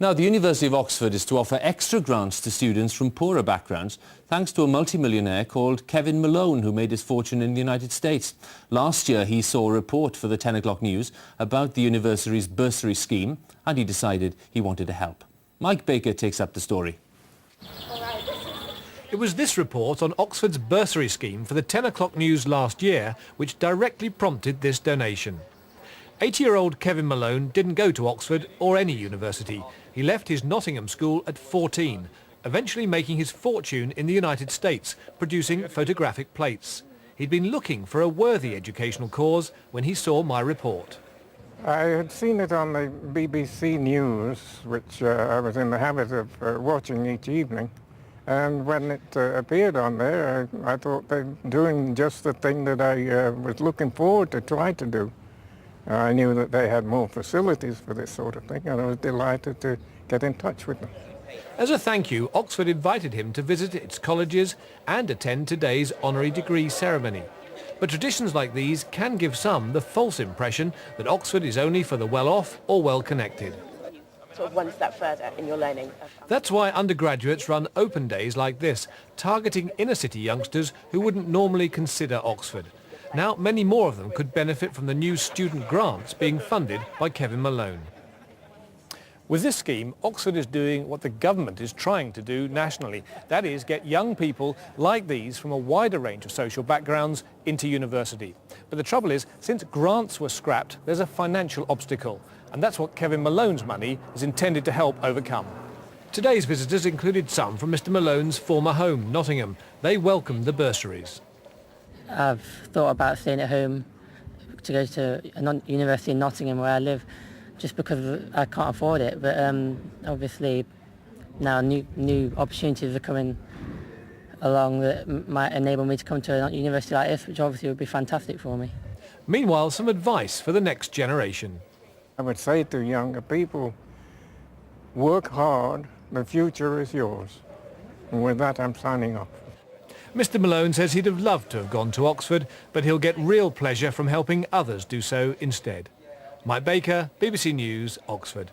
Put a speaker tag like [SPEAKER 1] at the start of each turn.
[SPEAKER 1] Now, the University of Oxford is to offer extra grants to students from poorer backgrounds thanks to a multimillionaire called Kevin Malone, who made his fortune in the United States. Last year, he saw a report for the 10 o'clock news about the university's bursary scheme, and he decided he wanted to help. Mike Baker takes up the story.
[SPEAKER 2] It was this report on Oxford's bursary scheme for the 10 o'clock news last year which directly prompted this donation. 80-year-old Kevin Malone didn't go to Oxford or any university. He left his Nottingham school at 14, eventually making his fortune in the United States, producing photographic plates. He'd been looking for a worthy educational cause when he saw my report.
[SPEAKER 3] I had seen it on the BBC News, which I was in the habit of watching each evening. And when it appeared on there, I thought they were doing just the thing that I was looking forward to try to do. I knew that they had more facilities for this sort of thing, and I was delighted to get in touch with them.
[SPEAKER 2] As a thank you, Oxford invited him to visit its colleges and attend today's honorary degree ceremony. But traditions like these can give some the false impression that Oxford is only for the well-off or well-connected.
[SPEAKER 4] Sort of one step further in your learning.
[SPEAKER 2] That's why undergraduates run open days like this, targeting inner-city youngsters who wouldn't normally consider Oxford. Now, many more of them could benefit from the new student grants being funded by Kevin Malone. With this scheme, Oxford is doing what the government is trying to do nationally. That is, get young people like these from a wider range of social backgrounds into university. But the trouble is, since grants were scrapped, there's a financial obstacle. And that's what Kevin Malone's money is intended to help overcome. Today's visitors included some from Mr. Malone's former home, Nottingham. They welcomed the bursaries.
[SPEAKER 5] I've thought about staying at home to go to a university in Nottingham where I live, just because I can't afford it. But obviously now new opportunities are coming along that might enable me to come to a university like this, which obviously would be fantastic for me.
[SPEAKER 2] Meanwhile, some advice for the next generation.
[SPEAKER 3] I would say to younger people, work hard, the future is yours. And with that, I'm signing off.
[SPEAKER 2] Mr. Malone says he'd have loved to have gone to Oxford, but he'll get real pleasure from helping others do so instead. Mike Baker, BBC News, Oxford.